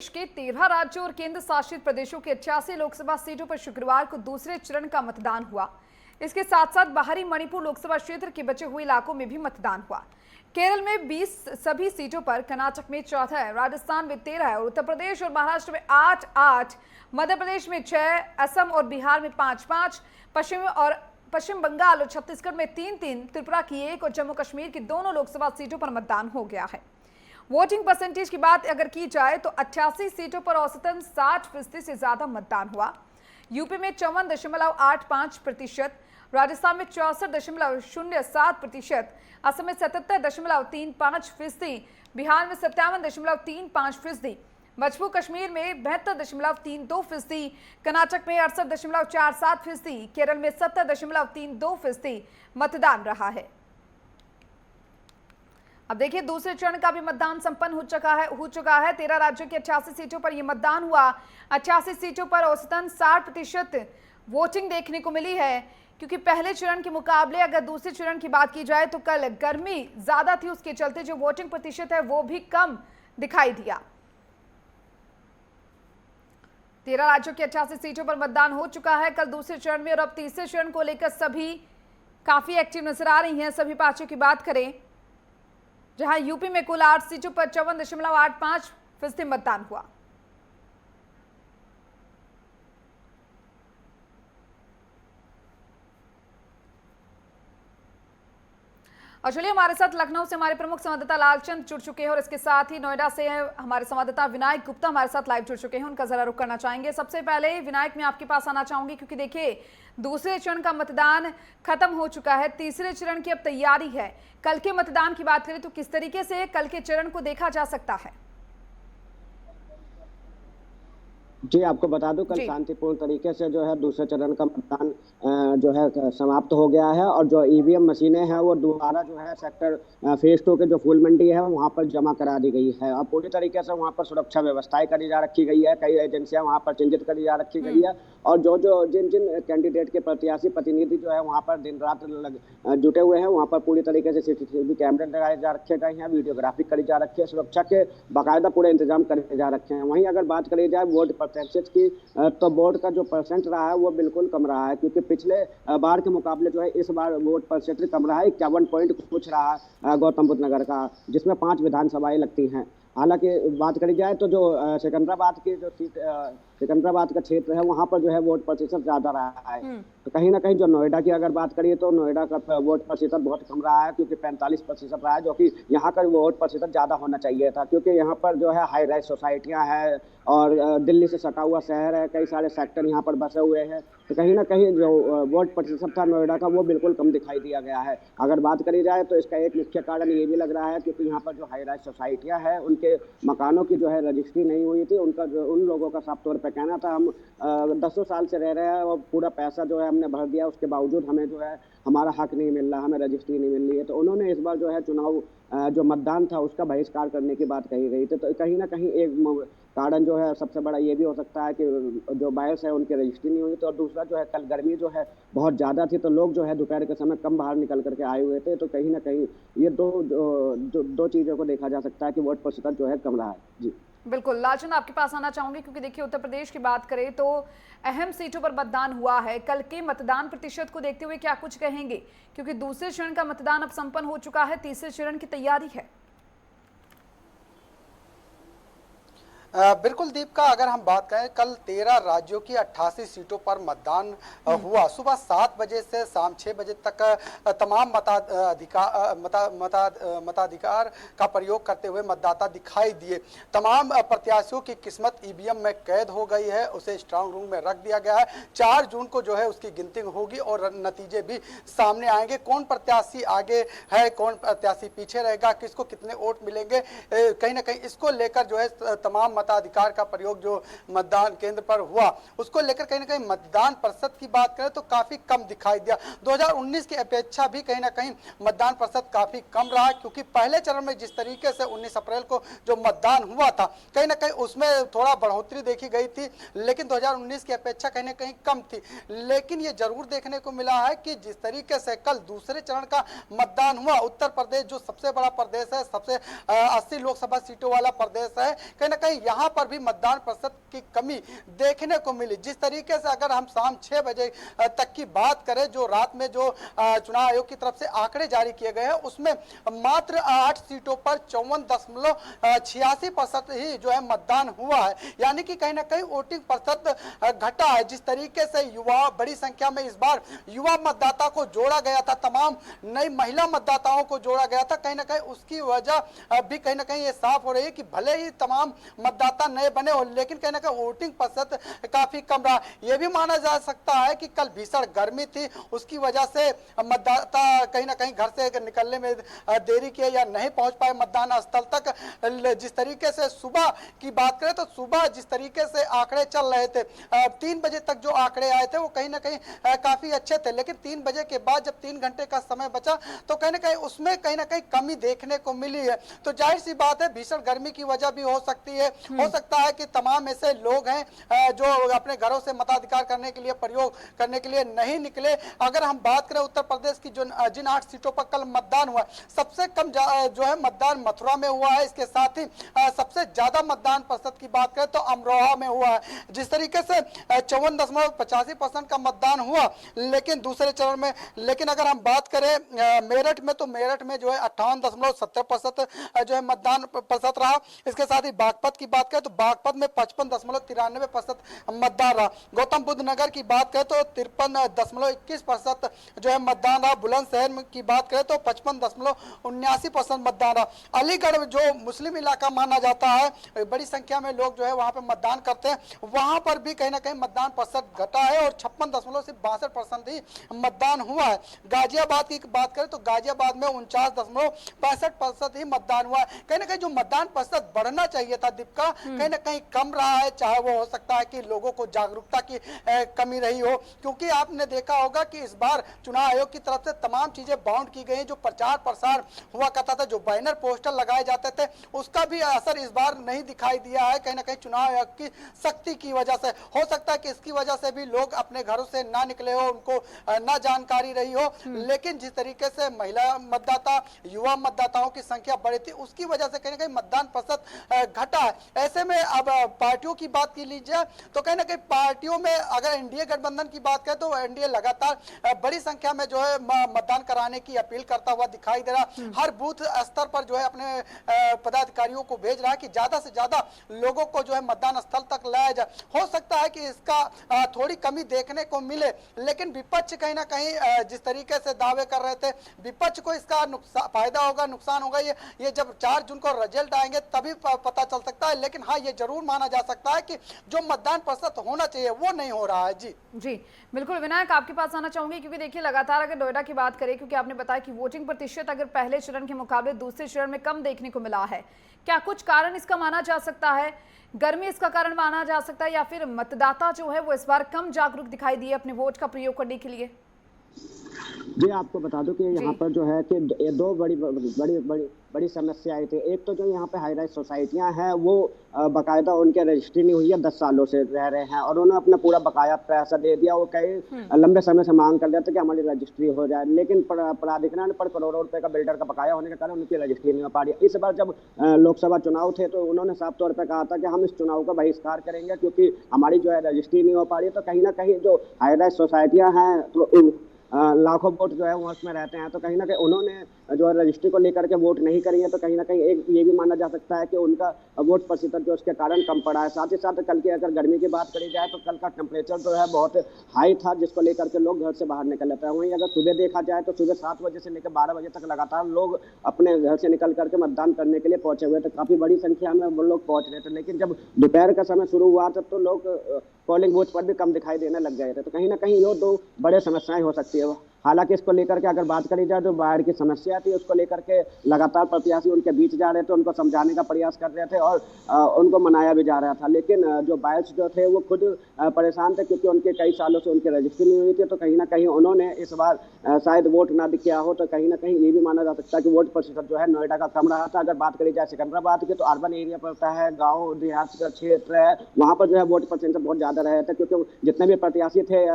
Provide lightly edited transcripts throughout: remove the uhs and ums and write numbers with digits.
देश के 13 राज्यों और केंद्र शासित प्रदेशों के 88 लोकसभा सीटों पर शुक्रवार को दूसरे चरण का मतदान हुआ। इसके साथ साथ बाहरी मणिपुर लोकसभा क्षेत्र के बचे हुए इलाकों में भी मतदान हुआ। केरल में 20 सभी सीटों पर, कर्नाटक में 14, राजस्थान में 13 और उत्तर प्रदेश और महाराष्ट्र में 8, मध्य प्रदेश में 6, असम और बिहार में 5, पश्चिम बंगाल और छत्तीसगढ़ में 3, त्रिपुरा की 1 और जम्मू कश्मीर की दोनों लोकसभा सीटों पर मतदान हो गया है। वोटिंग परसेंटेज की बात अगर की जाए तो 88 सीटों पर औसतन 60% से ज्यादा मतदान हुआ। यूपी में 54.85%, राजस्थान में 64.07%, असम में 77.35%, बिहार में 57.35%, जम्मू कश्मीर में 72.32%, कर्नाटक में 68.47%, केरल में 70.32% मतदान रहा है। अब देखिए दूसरे चरण का भी मतदान संपन्न हो चुका है। 13 राज्यों की 88 सीटों पर यह मतदान हुआ। 88 सीटों पर औसतन 60% वोटिंग देखने को मिली है, क्योंकि पहले चरण के मुकाबले अगर दूसरे चरण की बात की जाए तो कल गर्मी ज्यादा थी, उसके चलते जो वोटिंग प्रतिशत है वो भी कम दिखाई दिया। 13 राज्यों की 88 सीटों पर मतदान हो चुका है कल दूसरे चरण में, और अब तीसरे चरण को लेकर सभी काफी एक्टिव नजर आ रही हैं। सभी पार्टियों की बात करें, जहां यूपी में कुल 8 सीटों पर 54.85% मतदान हुआ। और चलिए हमारे साथ लखनऊ से हमारे प्रमुख संवाददाता लालचंद जुड़ चुके हैं, और इसके साथ ही नोएडा से हमारे संवाददाता विनायक गुप्ता हमारे साथ लाइव जुड़ चुके हैं। उनका जरा रुख करना चाहेंगे। सबसे पहले विनायक, मैं आपके पास आना चाहूंगी, क्योंकि देखिए दूसरे चरण का मतदान खत्म हो चुका है, तीसरे चरण की अब तैयारी है। कल के मतदान की बात करें तो किस तरीके से कल के चरण को देखा जा सकता है? जी, आपको बता दूं कल शांतिपूर्ण तरीके से जो है दूसरे चरण का मतदान जो है समाप्त हो गया है, और जो ईवीएम मशीनें हैं वो दोबारा जो है सेक्टर फेज 2 के जो फूल मंडी है वहां पर जमा करा दी गई है। और पूरी तरीके से वहां पर सुरक्षा व्यवस्थाएं करी जा रखी गई है, कई एजेंसियां वहां पर चिन्हित करी जा रखी गई है, और जिन कैंडिडेट के प्रत्याशी प्रतिनिधि जो है वहां पर दिन रात जुटे हुए हैं, वहां पर पूरी तरीके से सीसीटीवी कैमरे लगाए जा रखे गए हैं, वीडियोग्राफी करी जा रखी है, सुरक्षा के बाकायदा पूरे इंतजाम करे जा रखे हैं। वहीं अगर बात करी जाए वोट परसेंटेज की, तो वोट का जो परसेंट रहा है वो बिल्कुल कम रहा है, क्योंकि पिछले बार के मुकाबले जो है इस बार वोट परसेंटेज कम रहा है। 51 पॉइंट कुछ रहा है गौतम बुद्ध नगर का, जिसमें 5 विधानसभाएं लगती हैं। हालांकि बात करी जाए तो जो सिकंदराबाद की जो सीट, सिकंदराबाद का क्षेत्र है वहां पर जो है वोट प्रतिशत ज्यादा रहा है। तो कहीं ना कहीं जो नोएडा की अगर बात करिए तो नोएडा का वोट प्रतिशत बहुत कम रहा है, क्योंकि 45% रहा है, जो कि यहाँ का वोट प्रतिशत ज्यादा होना चाहिए था, क्योंकि यहाँ पर जो है हाई राइज सोसाइटियां हैं और दिल्ली से सटा हुआ शहर है, कई सारे सेक्टर यहाँ पर बसे हुए हैं। तो कहीं ना कहीं जो वोट प्रतिशत था नोएडा का वो बिल्कुल कम दिखाई दिया गया है। अगर बात करी जाए तो इसका एक मुख्य कारण ये भी लग रहा है, क्योंकि यहाँ पर जो हाई राइज सोसाइटियां हैं उनके मकानों की जो है रजिस्ट्री नहीं हुई थी। उनका जो उन लोगों का साफ तौर पर कहना था, हम 10 साल से रह रहे हैं और पूरा पैसा जो है हमने भर दिया, उसके बावजूद हमें जो है हमारा हक नहीं मिल रहा, हमें रजिस्ट्री नहीं मिल रही है। तो उन्होंने इस बार जो है चुनाव जो मतदान था उसका बहिष्कार करने की बात कही गई थी। तो कहीं ना कहीं एक कारण जो है सबसे बड़ा ये भी हो सकता है कि जो बायर्स है उनकी रजिस्ट्री नहीं हुई थी, और दूसरा जो है कल गर्मी जो है बहुत ज़्यादा थी, तो लोग जो है दोपहर के समय कम बाहर निकल करके आए हुए थे। तो कहीं ना कहीं ये दो चीज़ों को देखा जा सकता है कि वोट प्रतिशत जो है कम रहा है। जी बिल्कुल लालचंद, आपके पास आना चाहूंगी, क्योंकि देखिए उत्तर प्रदेश की बात करें तो अहम सीटों पर मतदान हुआ है। कल के मतदान प्रतिशत को देखते हुए क्या कुछ कहेंगे, क्योंकि दूसरे चरण का मतदान अब संपन्न हो चुका है, तीसरे चरण की तैयारी है? बिल्कुल दीपिका, अगर हम बात करें कल 13 राज्यों की 88 सीटों पर मतदान हुआ। सुबह 7 बजे से शाम 6 बजे तक तमाम मताधिकार का प्रयोग करते हुए मतदाता दिखाई दिए। तमाम प्रत्याशियों की किस्मत ईवीएम में कैद हो गई है, उसे स्ट्रांग रूम में रख दिया गया है। 4 जून को जो है उसकी गिनती होगी और नतीजे भी सामने आएंगे। कौन प्रत्याशी आगे है, कौन प्रत्याशी पीछे रहेगा, किसको कितने वोट मिलेंगे, कहीं ना कहीं इसको लेकर जो है तमाम मताधिकार का प्रयोग जो मतदान केंद्र पर हुआ उसको लेकर कहीं ना कहीं मतदान प्रतिशत की बात करें तो काफी कम दिखाई दिया। 2019 की अपेक्षा भी कहीं ना कहीं मतदान प्रतिशत काफी कम रहा, क्योंकि पहले चरण में जिस तरीके से 19 अप्रैल को जो मतदान हुआ था कहीं ना कहीं उसमें थोड़ा बढ़ोतरी देखी गई थी, लेकिन 2019 की अपेक्षा कहीं ना कहीं कम थी। लेकिन ये जरूर देखने को मिला है कि जिस तरीके से कल दूसरे चरण का मतदान हुआ, उत्तर प्रदेश जो सबसे बड़ा प्रदेश है, सबसे 80 लोकसभा सीटों वाला प्रदेश है, कहीं ना कहीं यहाँ पर भी मतदान प्रतिशत की कमी देखने को मिली। जिस तरीके से अगर हम शाम 6 बजे तक की बात करें, जो रात में जो चुनाव आयोग की तरफ से आंकड़े जारी किए गए हैं, उसमें मात्र 8 सीटों पर 54.86% ही जो है मतदान हुआ है। यानी कि कहीं ना कहीं वोटिंग प्रतिशत घटा है। जिस तरीके से युवा बड़ी संख्या में इस बार युवा मतदाता को जोड़ा गया था, तमाम नई महिला मतदाताओं को जोड़ा गया था, कहीं ना कहीं उसकी वजह भी कहीं ना कहीं ये साफ हो रही है कि भले ही तमाम मतदाता नए बने हो, लेकिन कहीं ना कहीं वोटिंग प्रतिशत काफी कम रहा। यह भी माना जा सकता है कि कल भीषण गर्मी थी, उसकी वजह से मतदाता कहीं ना कहीं घर से निकलने में देरी किए या नहीं पहुंच पाए मतदान स्थल तक। जिस तरीके से सुबह की बात करें तो सुबह जिस तरीके से आंकड़े चल रहे थे, 3 बजे तक जो आंकड़े आए थे वो कहीं ना कहीं काफी अच्छे थे, लेकिन 3 बजे के बाद जब 3 घंटे का समय बचा तो कहीं ना कहीं कमी देखने को मिली है। तो जाहिर सी बात है भीषण गर्मी की वजह भी हो सकती है। हो सकता है कि तमाम ऐसे लोग हैं जो अपने घरों से मताधिकार करने के लिए प्रयोग करने के लिए नहीं निकले। अगर हम बात करें उत्तर प्रदेश की जिन 8 सीटों पर कल मतदान हुआ, सबसे कम जो है मतदान मथुरा में हुआ है। इसके साथ ही सबसे ज्यादा मतदान प्रतिशत की बात करें तो अमरोहा में हुआ है। जिस तरीके से 54.85% का मतदान हुआ, लेकिन दूसरे चरण में, लेकिन अगर हम बात करें मेरठ में, तो मेरठ में जो है 58.70% जो है मतदान प्रतिशत रहा। इसके साथ ही बागपत की बात करें तो बागपत में 55.93% मतदान रहा। गौतम बुद्ध नगर की बात करें तो 53.21% जो है मतदान रहा। बुलंदशहर की बात करें तो 55.79% मतदान रहा। अलीगढ़ जो मुस्लिम इलाका माना जाता है, बड़ी संख्या में लोग जो है वहां पर मतदान करते हैं, वहां पर भी कहीं ना कहीं मतदान प्रतिशत घटा है और 56.62% ही मतदान हुआ है। गाजियाबाद की बात करें तो गाजियाबाद में 49.65% ही मतदान हुआ है। कहीं ना कहीं जो मतदान प्रतिशत बढ़ना चाहिए था दीपिका, कहीं ना कहीं कम रहा है। चाहे वो हो सकता है कि लोगों को जागरूकता की कमी रही हो, क्योंकि आपने देखा होगा कि इस बार चुनाव आयोग की तरफ से तमाम चीजें बाउंड की गई। जो प्रचार प्रसार हुआ करता था, जो बैनर पोस्टर लगाए जाते थे, उसका भी असर इस बार नहीं दिखाई दिया है। कहीं ना कहीं चुनाव आयोग की सख्ती की वजह से हो सकता है कि इसकी वजह से भी लोग अपने घरों से ना निकले हो, उनको ना जानकारी रही हो। लेकिन जिस तरीके से महिला मतदाता, युवा मतदाताओं की संख्या बढ़ी थी, उसकी वजह से कहीं ना कहीं मतदान प्रतिशत घटा है। ऐसे में अब पार्टियों की बात की लीजिए तो कहीं ना कहीं पार्टियों में अगर एनडीए गठबंधन की बात करें तो एनडीए लगातार बड़ी संख्या में जो है मतदान कराने की अपील करता हुआ दिखाई दे रहा। हर बूथ स्तर पर जो है अपने पदाधिकारियों को भेज रहा है कि ज्यादा से ज्यादा लोगों को जो है मतदान स्थल तक लाया जाए। हो सकता है कि इसका थोड़ी कमी देखने को मिले, लेकिन विपक्ष कहीं ना कहीं जिस तरीके से दावे कर रहे थे, विपक्ष को इसका फायदा होगा, नुकसान होगा, ये जब 4 जून को रिजल्ट आएंगे तभी पता चल सकता है। लेकिन हाँ, ये जरूर माना जा सकता है कि जो मतदान प्रतिशत होना चाहिए वो नहीं हो रहा है। जी बिल्कुल। विनायक, आपके पास आना चाहूंगी, क्योंकि देखिए लगातार अगर नोएडा की बात करें, क्योंकि आपने बताया कि वोटिंग प्रतिशत अगर पहले चरण के मुकाबले दूसरे चरण में कम देखने को मिला है, क्या कुछ कारण इसका माना जा सकता है? गर्मी इसका कारण माना जा सकता है, या फिर मतदाता जो है वो इस बार कम जागरूक दिखाई दिए अपने वोट का प्रयोग करने के लिए? जी, आपको बता दूं कि यहाँ पर जो है कि दो बड़ी समस्याएं थी। एक तो जो यहाँ पे हाई राइज सोसाइटियाँ हैं वो बाकायदा उनके रजिस्ट्री नहीं हुई है, 10 सालों से रह रहे हैं और उन्होंने अपना पूरा बकाया पैसा दे दिया। वो कई लंबे समय से मांग कर रहे थे कि हमारी रजिस्ट्री हो जाए, लेकिन प्राधिकरण पर करोड़ों रुपए का बिल्डर का बकाया होने के कारण उनकी रजिस्ट्री नहीं हो पा रही। इस बार जब लोकसभा चुनाव थे तो उन्होंने साफ तौर पर कहा था कि हम इस चुनाव का बहिष्कार करेंगे क्योंकि हमारी जो है रजिस्ट्री नहीं हो पा रही है। तो कहीं ना कहीं जो हाई राइज सोसाइटियाँ हैं तो लाखों वोट जो है वो उसमें रहते हैं, तो कहीं ना कहीं उन्होंने जो है रजिस्ट्री को लेकर के वोट नहीं करेंगे, तो कहीं ना कहीं एक ये भी माना जा सकता है कि उनका वोट प्रतिशत जो उसके कारण कम पड़ा है। साथ ही साथ कल की अगर गर्मी की बात करी जाए तो कल का टेम्परेचर जो है बहुत हाई था, जिसको लेकर के लोग घर से बाहर निकल लेते हैं। वहीं अगर सुबह देखा जाए तो सुबह 7 बजे से लेकर 12 बजे तक लगातार लोग अपने घर से निकल करके मतदान करने के लिए पहुंचे हुए थे। काफी बड़ी संख्या में वो लोग पहुंच रहे थे, लेकिन जब दोपहर का समय शुरू हुआ था तो लोग पोलिंग बूथ पर भी कम दिखाई देने लग गए थे। तो कहीं ना कहीं ये 2 बड़े समस्याएं हो सकती है। हालांकि इसको लेकर के अगर बात करी जाए जो बाढ़ की समस्या थी उसको लेकर के लगातार प्रत्याशी उनके बीच जा रहे थे, उनको समझाने का प्रयास कर रहे थे और उनको मनाया भी जा रहा था। लेकिन जो बायर्स जो थे वो खुद परेशान थे क्योंकि उनके कई सालों से उनकी रजिस्ट्री नहीं हुई थी। तो कहीं ना कहीं उन्होंने इस बार शायद वोट ना किया हो, तो कहीं ना कहीं ये भी माना जा सकता है कि वोट प्रतिशत जो है नोएडा का कम रहा था। अगर बात करी जाए सिकंदराबाद की तो अर्बन एरिया पड़ता है, गाँव देहात का क्षेत्र है, वहाँ पर जो है वोट प्रतिशत बहुत ज्यादा रहे थे क्योंकि जितने भी प्रत्याशी थे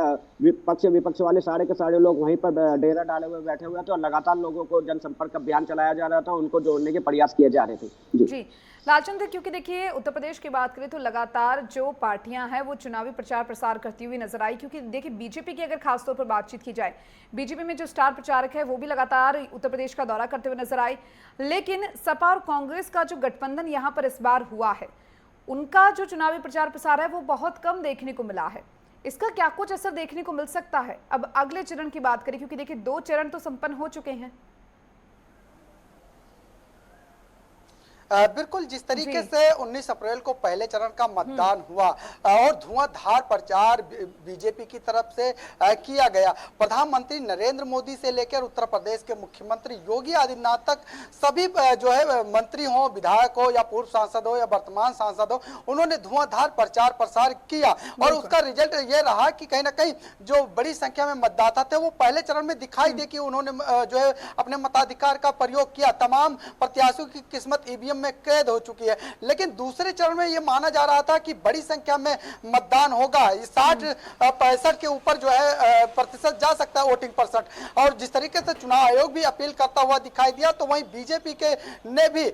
पक्ष विपक्ष वाले सारे के सारे सारे लोग वहीं पर डेरा डाले हुए बैठे हुए थे और लगातार लोगों को जनसंपर्क अभियान चलाया जा रहा था, उनको जोड़ने के प्रयास किए जा रहे थे। जी लालचंद, क्योंकि देखिए उत्तर प्रदेश की बात करें तो लगातार जो पार्टियां हैं वो चुनावी प्रचार प्रसार करती हुई नजर आई, क्योंकि देखिए बीजेपी की अगर खासतौर पर बातचीत की जाए, बीजेपी में जो स्टार प्रचारक है वो भी लगातार उत्तर प्रदेश का दौरा करते हुए नजर आए। लेकिन सपा और कांग्रेस का जो गठबंधन यहाँ पर इस बार हुआ है, उनका जो चुनावी प्रचार प्रसार है वो बहुत कम देखने को मिला है। इसका क्या कुछ असर देखने को मिल सकता है अब अगले चरण की बात करें, क्योंकि देखिए 2 चरण तो संपन्न हो चुके हैं। बिल्कुल, जिस तरीके से 19 अप्रैल को पहले चरण का मतदान हुआ और धुआंधार प्रचार बीजेपी की तरफ से किया गया, प्रधानमंत्री नरेंद्र मोदी से लेकर उत्तर प्रदेश के मुख्यमंत्री योगी आदित्यनाथ तक सभी जो है मंत्री हो, विधायक हो या पूर्व सांसद हो या वर्तमान सांसद हो, उन्होंने धुआंधार प्रचार प्रसार किया और उसका रिजल्ट ये रहा कि कहीं ना कहीं जो बड़ी संख्या में मतदाता थे वो पहले चरण में दिखाई दे कि उन्होंने जो है अपने मताधिकार का प्रयोग किया। तमाम प्रत्याशियों की किस्मत ईवीएम में कैद हो चुकी है, लेकिन दूसरे चरण में यह माना जा रहा था कि बड़ी संख्या में मतदान होगा, 60-65 के ऊपर जो है प्रतिशत जा सकता है वोटिंग परसेंट। और जिस तरीके से चुनाव आयोग भी अपील करता हुआ दिखाई दिया, तो वहीं बीजेपी के ने भी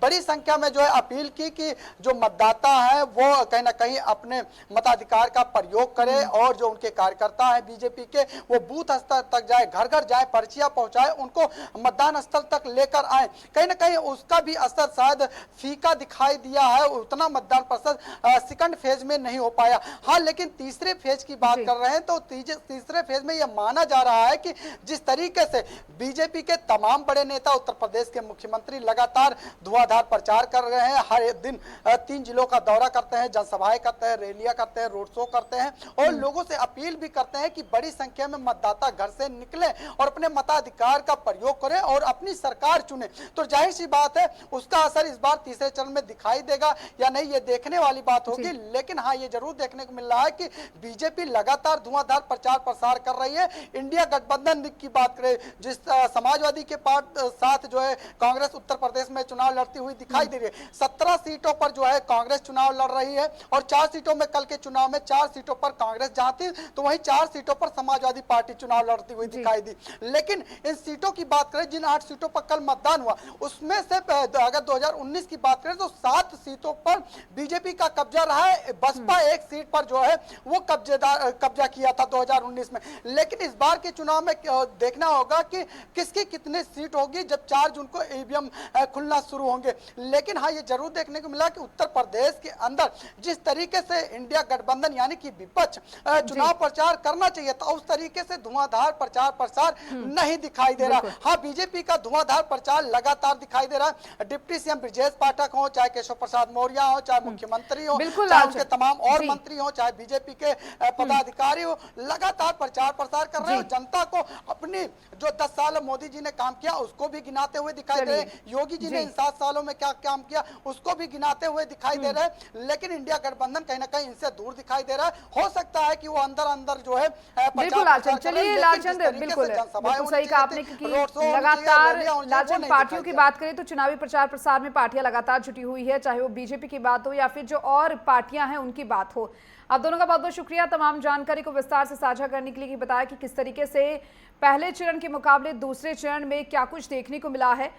बड़ी संख्या में जो है अपील की कि जो मतदाता है वो कहीं ना कहीं अपने मताधिकार का प्रयोग करे और जो उनके कार्यकर्ता हैं बीजेपी के वो बूथ स्तर तक जाए, घर घर जाए, पर्चियां पहुंचाए, उनको मतदान स्थल तक लेकर आए। कहीं ना कहीं उसका भी असर शायद फीका दिखाई दिया है, उतना मतदान प्रतिशत सेकंड फेज में नहीं हो पाया। हाँ, लेकिन तीसरे फेज की बात कर रहे हैं तो तीसरे फेज में यह माना जा रहा है कि जिस तरीके से बीजेपी के तमाम बड़े नेता, उत्तर प्रदेश के मुख्यमंत्री लगातार धुआंधार प्रचार कर रहे हैं, हर दिन 3 जिलों का दौरा करते हैं, जनसभाएं करते हैं, रैलियां करते हैं, रोड शो करते हैं और लोगों से अपील भी करते हैं कि बड़ी संख्या में मतदाता घर से निकले और अपने मताधिकार का प्रयोग करें और अपनी सरकार चुने। तो जाहिर सी बात है उसका असर इस बार तीसरे चरण में दिखाई देगा या नहीं, ये देखने वाली बात होगी। लेकिन हाँ, ये जरूर देखने को मिल रहा है कि बीजेपी लगातार धुआंधार प्रचार प्रसार कर रही है। इंडिया गठबंधन की बात करें, जिस समाजवादी के साथ जो है कांग्रेस उत्तर प्रदेश में चुनाव लड़ती हुई दिखाई दे रही है। 17 सीटों पर जो है कांग्रेस चुनाव लड़ रही है और 4 सीटों में, कल के चुनाव में 4 सीटों पर कांग्रेस जाती तो वहीं 4 सीटों पर समाजवादी पार्टी चुनाव लड़ती हुई दिखाई दी। लेकिन इन सीटों की बात करें, जिन 8 सीटों पर कल मतदान हुआ, उसमें से अगर 2019 की बात करें तो 7 सीटों पर बीजेपी का कब्जा रहा है। बसपा 1 सीट पर जो है वो कब्जा किया था 2019 में। लेकिन इस बार के चुनाव में देखना होगा कि किसकी कितनी सीट होगी जब 4 जून को ईवीएम खुलना शुरू होंगे। लेकिन हाँ, ये जरूर देखने को मिला कि उत्तर प्रदेश के अंदर जिस तरीके से इंडिया गठबंधन यानी कि विपक्ष चुनाव प्रचार करना चाहिए था, उस तरीके से धुआंधार प्रचार प्रसार नहीं दिखाई दे रहा। हाँ, बीजेपी का धुआंधार प्रचार लगातार दिखाई दे रहा है। डिप्टी सीएम ब्रजेश पाठक हो, चाहे केशव प्रसाद मौर्य हो, चाहे मुख्यमंत्री हो, चाहे उनके तमाम और मंत्री हो, चाहे बीजेपी के पदाधिकारी हो, लगातार प्रचार प्रसार कर रहे हो। जनता को अपनी जो 10 साल मोदी जी ने काम किया उसको भी गिनाते हुए दिखाई दे रहे हैं। योगी जी ने इन 7 सालों में क्या काम किया उसको भी गिनाते हुए दिखाई दे रहे हैं। लेकिन इंडिया गठबंधन कहीं ना कहीं इनसे दूर दिखाई दे रहा है। हो सकता है कि वो अंदर अंदर जो है बिल्कुल लालचंद, चलिए लालचंद, बिल्कुल सही कहा आपने कि लगातार लालचंद पार्टियों की बात करें तो चुनावी प्रचार प्रसार में पार्टियां लगातार जुटी हुई है, चाहे वो बीजेपी की बात हो या फिर जो और पार्टियां हैं उनकी बात हो। आप दोनों का बहुत बहुत शुक्रिया तमाम जानकारी को विस्तार से साझा करने के लिए, कि बताया कि किस तरीके से पहले चरण के मुकाबले दूसरे चरण में क्या कुछ देखने को मिला है